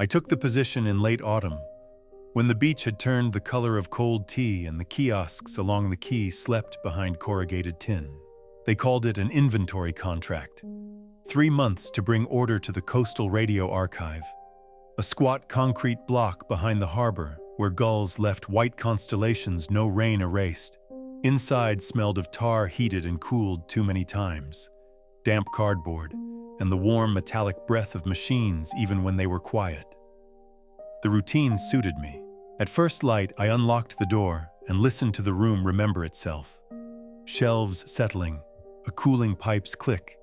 I took the position in late autumn, when the beach had turned the color of cold tea and the kiosks along the quay slept behind corrugated tin. They called it an inventory contract. 3 months to bring order to the Coastal Radio Archive, a squat concrete block behind the harbor where gulls left white constellations no rain erased. Inside smelled of tar heated and cooled too many times, damp cardboard, and the warm metallic breath of machines even when they were quiet. The routine suited me. At first light, I unlocked the door and listened to the room remember itself. Shelves settling, a cooling pipe's click,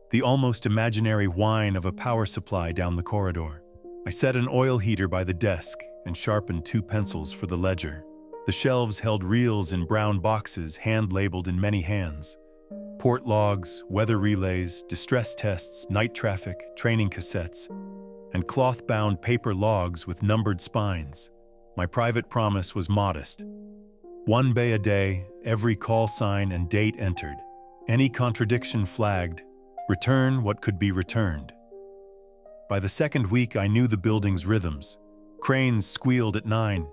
the almost imaginary whine of a power supply down the corridor. I set an oil heater by the desk and sharpened 2 pencils for the ledger. The shelves held reels in brown boxes hand-labeled in many hands. Port logs, weather relays, distress tests, night traffic, training cassettes, and cloth-bound paper logs with numbered spines. My private promise was modest. 1 bay a day, every call sign and date entered. Any contradiction flagged. Return what could be returned. By the second week, I knew the building's rhythms. Cranes squealed at 9.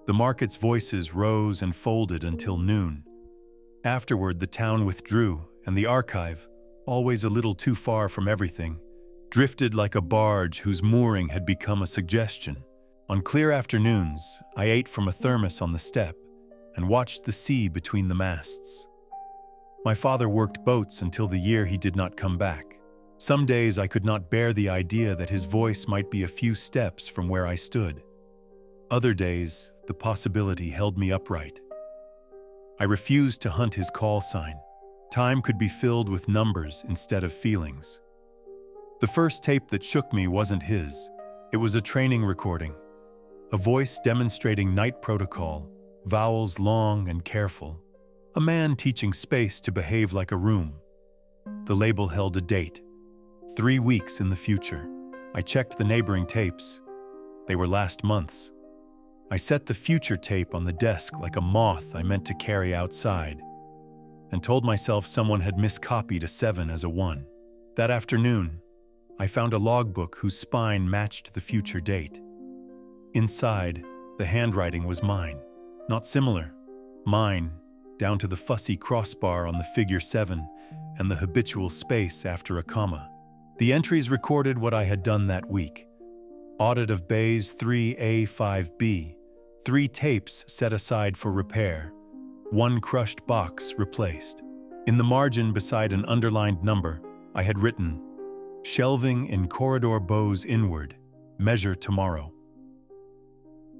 The market's voices rose and folded until noon. Afterward, the town withdrew, and the archive, always a little too far from everything, drifted like a barge whose mooring had become a suggestion. On clear afternoons, I ate from a thermos on the step and watched the sea between the masts. My father worked boats until the year he did not come back. Some days I could not bear the idea that his voice might be a few steps from where I stood. Other days, the possibility held me upright. I refused to hunt his call sign. Time could be filled with numbers instead of feelings. The first tape that shook me wasn't his. It was a training recording. A voice demonstrating night protocol, vowels long and careful. A man teaching space to behave like a room. The label held a date. 3 weeks in the future. I checked the neighboring tapes. They were last month's. I set the future tape on the desk like a moth I meant to carry outside, and told myself someone had miscopied a 7 as a 1. That afternoon, I found a logbook whose spine matched the future date. Inside, the handwriting was mine. Not similar. Mine, down to the fussy crossbar on the figure 7 and the habitual space after a comma. The entries recorded what I had done that week. Audit of bays 3A, 5B, 3 tapes set aside for repair, 1 crushed box replaced. In the margin beside an underlined number, I had written, "Shelving in corridor bows inward, measure tomorrow."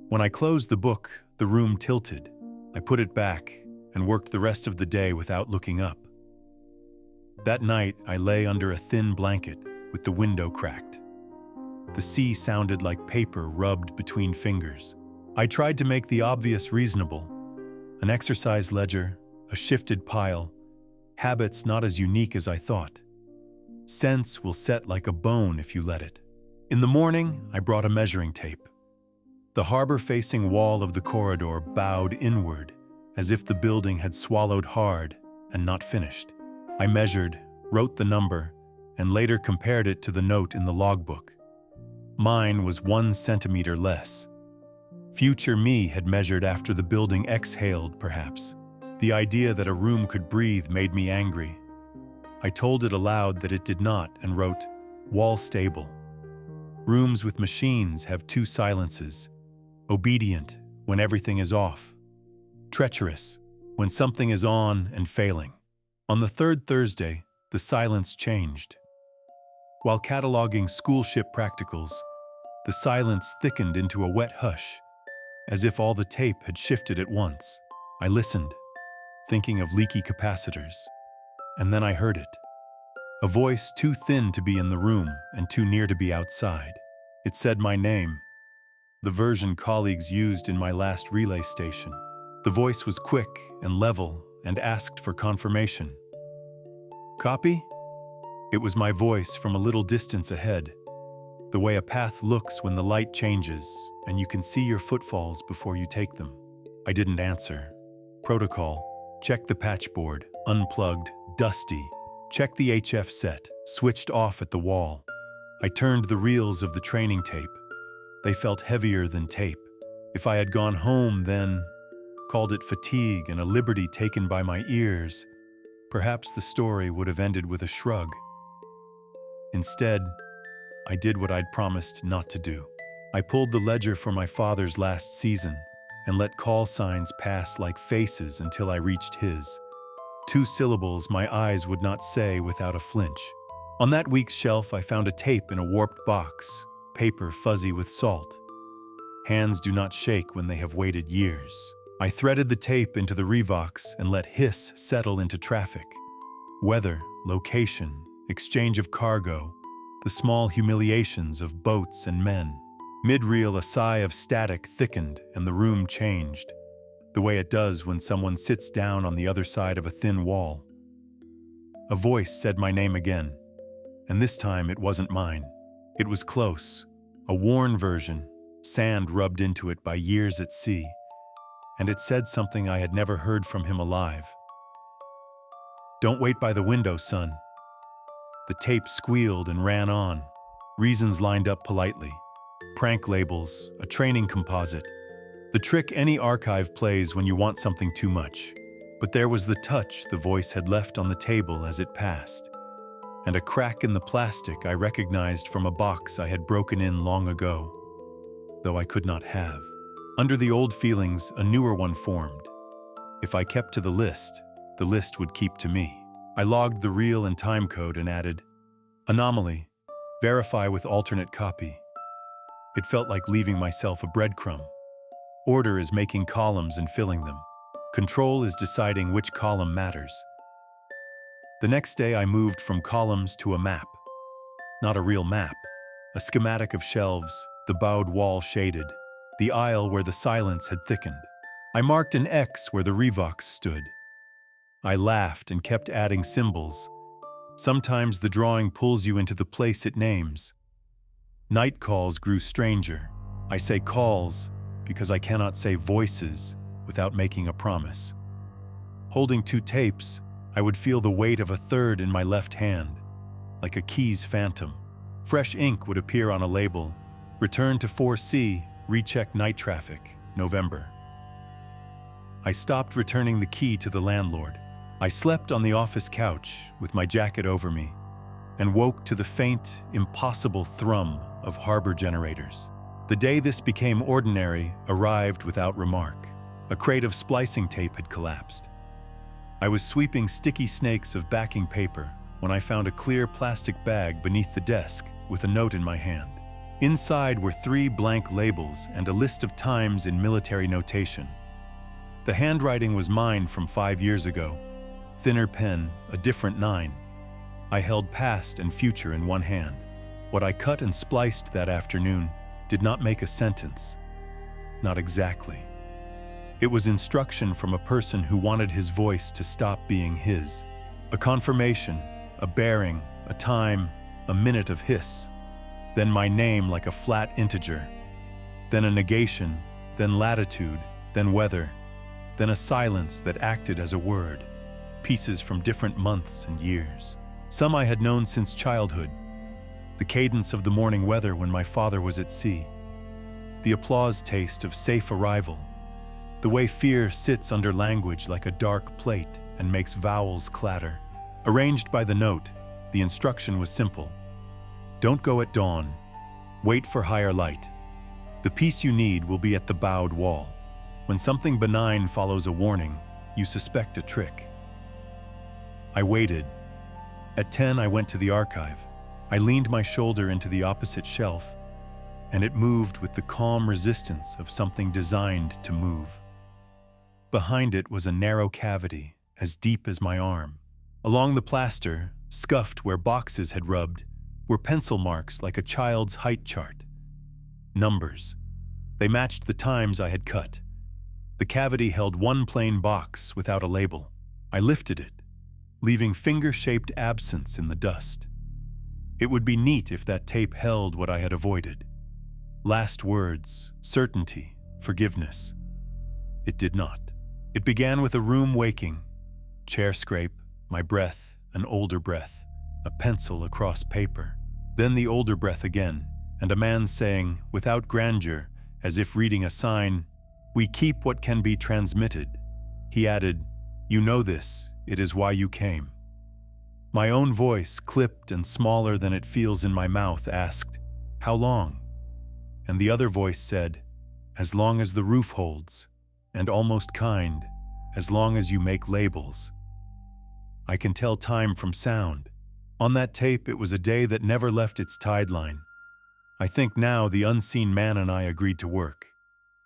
When I closed the book, the room tilted. I put it back and worked the rest of the day without looking up. That night, I lay under a thin blanket with the window cracked. The sea sounded like paper rubbed between fingers. I tried to make the obvious reasonable. An exercise ledger, a shifted pile, habits not as unique as I thought. Sense will set like a bone if you let it. In the morning, I brought a measuring tape. The harbor-facing wall of the corridor bowed inward, as if the building had swallowed hard and not finished. I measured, wrote the number, and later compared it to the note in the logbook. Mine was 1 centimeter less. Future me had measured after the building exhaled, perhaps. The idea that a room could breathe made me angry. I told it aloud that it did not and wrote, "Wall stable. Rooms with machines have 2 silences. Obedient when everything is off. Treacherous when something is on and failing." On the 3rd Thursday, the silence changed. While cataloging school ship practicals, the silence thickened into a wet hush, as if all the tape had shifted at once. I listened, thinking of leaky capacitors, and then I heard it. A voice too thin to be in the room and too near to be outside. It said my name, the version colleagues used in my last relay station. The voice was quick and level and asked for confirmation. "Copy?" It was my voice from a little distance ahead, the way a path looks when the light changes and you can see your footfalls before you take them. I didn't answer. Protocol, checked the patchboard, unplugged, dusty, checked the HF set, switched off at the wall. I turned the reels of the training tape. They felt heavier than tape. If I had gone home then, called it fatigue and a liberty taken by my ears, perhaps the story would have ended with a shrug. Instead, I did what I'd promised not to do. I pulled the ledger for my father's last season and let call signs pass like faces until I reached his. 2 syllables my eyes would not say without a flinch. On that week's shelf, I found a tape in a warped box, paper fuzzy with salt. Hands do not shake when they have waited years. I threaded the tape into the Revox and let hiss settle into traffic. Weather, location, exchange of cargo, the small humiliations of boats and men. Mid-reel, a sigh of static thickened and the room changed, the way it does when someone sits down on the other side of a thin wall. A voice said my name again, and this time it wasn't mine. It was close, a worn version, sand rubbed into it by years at sea, and it said something I had never heard from him alive. "Don't wait by the window, son." The tape squealed and ran on, reasons lined up politely. Prank labels, a training composite, the trick any archive plays when you want something too much. But there was the touch the voice had left on the table as it passed, and a crack in the plastic I recognized from a box I had broken in long ago, though I could not have. Under the old feelings, a newer one formed. If I kept to the list would keep to me. I logged the reel and time code and added, "Anomaly, verify with alternate copy." It felt like leaving myself a breadcrumb. Order is making columns and filling them. Control is deciding which column matters. The next day I moved from columns to a map. Not a real map, a schematic of shelves, the bowed wall shaded, the aisle where the silence had thickened. I marked an X where the Revox stood. I laughed and kept adding symbols. Sometimes the drawing pulls you into the place it names. Night calls grew stranger. I say calls because I cannot say voices without making a promise. Holding 2 tapes, I would feel the weight of a third in my left hand, like a Keys phantom. Fresh ink would appear on a label. Return to 4C, recheck night traffic, November. I stopped returning the key to the landlord. I slept on the office couch with my jacket over me and woke to the faint, impossible thrum of harbor generators. The day this became ordinary arrived without remark. A crate of splicing tape had collapsed. I was sweeping sticky snakes of backing paper when I found a clear plastic bag beneath the desk with a note in my hand. Inside were 3 blank labels and a list of times in military notation. The handwriting was mine from 5 years ago. Thinner pen, a different 9. I held past and future in one hand. What I cut and spliced that afternoon did not make a sentence. Not exactly. It was instruction from a person who wanted his voice to stop being his. A confirmation, a bearing, a time, a minute of hiss. Then my name like a flat integer. Then a negation, then latitude, then weather. Then a silence that acted as a word. Pieces from different months and years. Some I had known since childhood. The cadence of the morning weather when my father was at sea. The applause taste of safe arrival. The way fear sits under language like a dark plate and makes vowels clatter. Arranged by the note, the instruction was simple. Don't go at dawn. Wait for higher light. The piece you need will be at the bowed wall. When something benign follows a warning, you suspect a trick. I waited. At 10, I went to the archive. I leaned my shoulder into the opposite shelf, and it moved with the calm resistance of something designed to move. Behind it was a narrow cavity, as deep as my arm. Along the plaster, scuffed where boxes had rubbed, were pencil marks like a child's height chart. Numbers. They matched the times I had cut. The cavity held one plain box without a label. I lifted it, leaving finger-shaped absence in the dust. It would be neat if that tape held what I had avoided. Last words, certainty, forgiveness. It did not. It began with a room waking, chair scrape, my breath, an older breath, a pencil across paper. Then the older breath again, and a man saying, without grandeur, as if reading a sign, "We keep what can be transmitted." He added, "You know this, it is why you came." My own voice, clipped and smaller than it feels in my mouth, asked, "How long?" And the other voice said, "As long as the roof holds, and almost kind, as long as you make labels." I can tell time from sound. On that tape, it was a day that never left its tideline. I think now the unseen man and I agreed to work.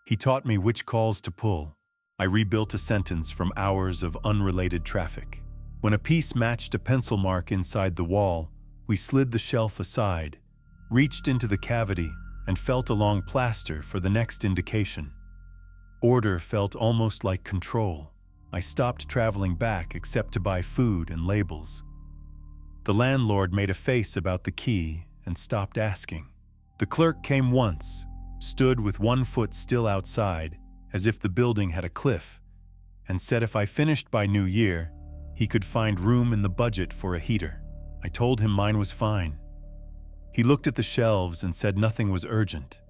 He taught me which calls to pull. I rebuilt a sentence from hours of unrelated traffic. When a piece matched a pencil mark inside the wall, we slid the shelf aside, reached into the cavity, and felt along plaster for the next indication. Order felt almost like control. I stopped traveling back except to buy food and labels. The landlord made a face about the key and stopped asking. The clerk came once, stood with one foot still outside, as if the building had a cliff, and said if I finished by New Year, he could find room in the budget for a heater. I told him mine was fine. He looked at the shelves and said nothing was urgent.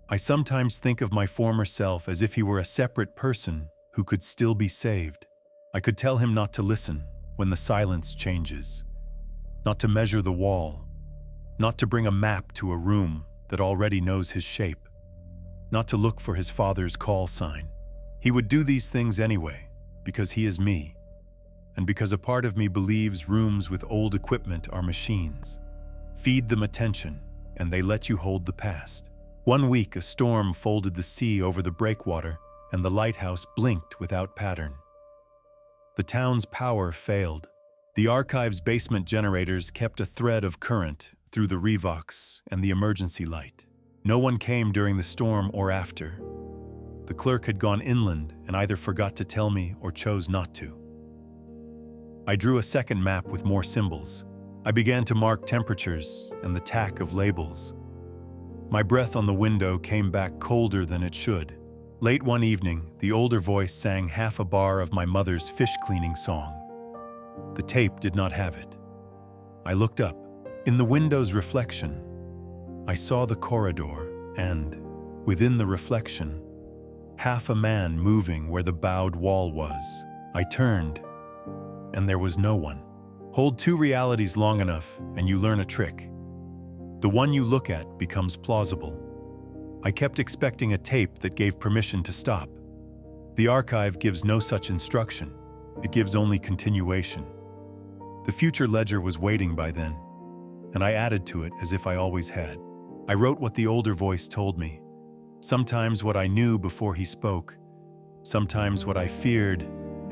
I sometimes think of my former self as if he were a separate person who could still be saved. I could tell him not to listen when the silence changes, not to measure the wall, not to bring a map to a room that already knows his shape, not to look for his father's call sign. He would do these things anyway, because he is me, and because a part of me believes rooms with old equipment are machines. Feed them attention, and they let you hold the past. One week, a storm folded the sea over the breakwater, and the lighthouse blinked without pattern. The town's power failed. The archive's basement generators kept a thread of current through the Revox and the emergency light. No one came during the storm or after. The clerk had gone inland and either forgot to tell me or chose not to. I drew a second map with more symbols. I began to mark temperatures and the tack of labels. My breath on the window came back colder than it should. Late one evening, the older voice sang half a bar of my mother's fish cleaning song. The tape did not have it. I looked up. In the window's reflection, I saw the corridor, and, within the reflection, half a man moving where the bowed wall was. I turned, and there was no one. Hold two realities long enough, and you learn a trick. The one you look at becomes plausible. I kept expecting a tape that gave permission to stop. The archive gives no such instruction. It gives only continuation. The future ledger was waiting by then, and I added to it as if I always had. I wrote what the older voice told me, sometimes what I knew before he spoke, sometimes what I feared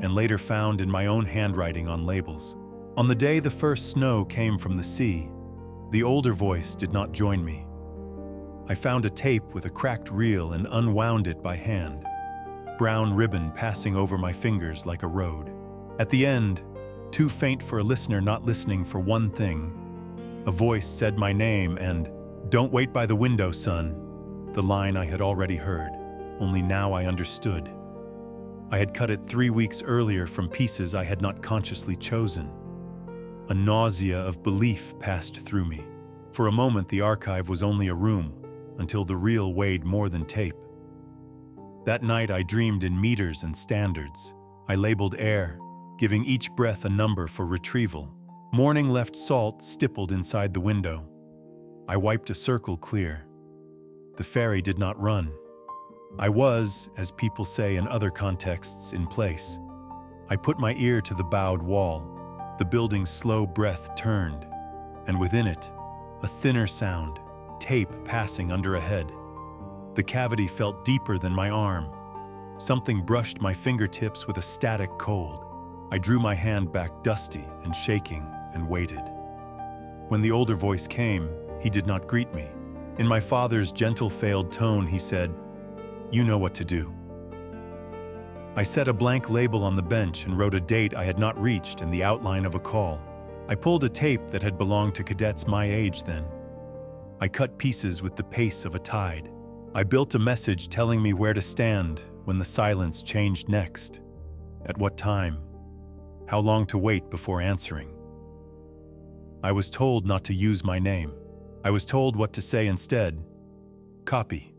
and later found in my own handwriting on labels. On the day the first snow came from the sea, the older voice did not join me. I found a tape with a cracked reel and unwound it by hand, brown ribbon passing over my fingers like a road. At the end, too faint for a listener not listening for one thing, a voice said my name and, "Don't wait by the window, son," the line I had already heard, only now I understood. I had cut it 3 weeks earlier from pieces I had not consciously chosen. A nausea of belief passed through me. For a moment, the archive was only a room, until the reel weighed more than tape. That night, I dreamed in meters and standards. I labeled air, giving each breath a number for retrieval. Morning left salt stippled inside the window. I wiped a circle clear. The ferry did not run. I was, as people say in other contexts, in place. I put my ear to the bowed wall. The building's slow breath turned, and within it, a thinner sound, tape passing under a head. The cavity felt deeper than my arm. Something brushed my fingertips with a static cold. I drew my hand back dusty and shaking and waited. When the older voice came, he did not greet me. In my father's gentle, failed tone, he said, "You know what to do." I set a blank label on the bench and wrote a date I had not reached and the outline of a call. I pulled a tape that had belonged to cadets my age then. I cut pieces with the pace of a tide. I built a message telling me where to stand when the silence changed next. At what time? How long to wait before answering? I was told not to use my name. I was told what to say instead. Copy.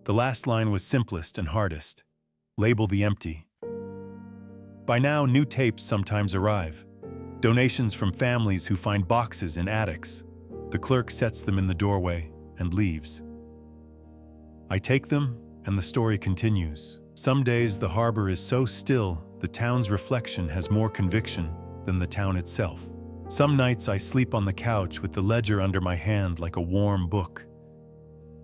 The last line was simplest and hardest. Label the empty. By now, new tapes sometimes arrive. Donations from families who find boxes in attics. The clerk sets them in the doorway and leaves. I take them, and the story continues. Some days the harbor is so still, the town's reflection has more conviction than the town itself. Some nights I sleep on the couch with the ledger under my hand like a warm book.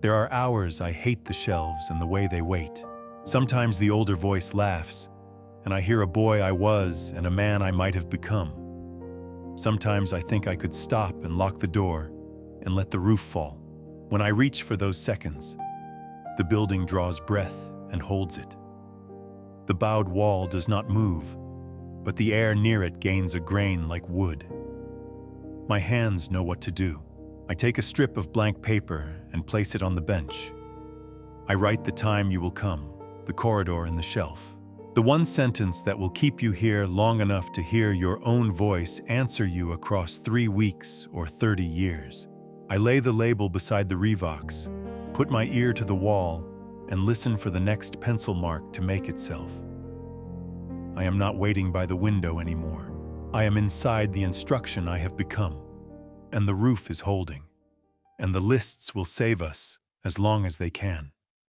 There are hours I hate the shelves and the way they wait. Sometimes the older voice laughs, and I hear a boy I was and a man I might have become. Sometimes I think I could stop and lock the door and let the roof fall. When I reach for those seconds, the building draws breath and holds it. The bowed wall does not move, but the air near it gains a grain like wood. My hands know what to do. I take a strip of blank paper and place it on the bench. I write the time you will come, the corridor and the shelf. The one sentence that will keep you here long enough to hear your own voice answer you across 3 weeks or 30 years. I lay the label beside the Revox, put my ear to the wall, and listen for the next pencil mark to make itself. I am not waiting by the window anymore. I am inside the instruction I have become, and the roof is holding, and the lists will save us as long as they can.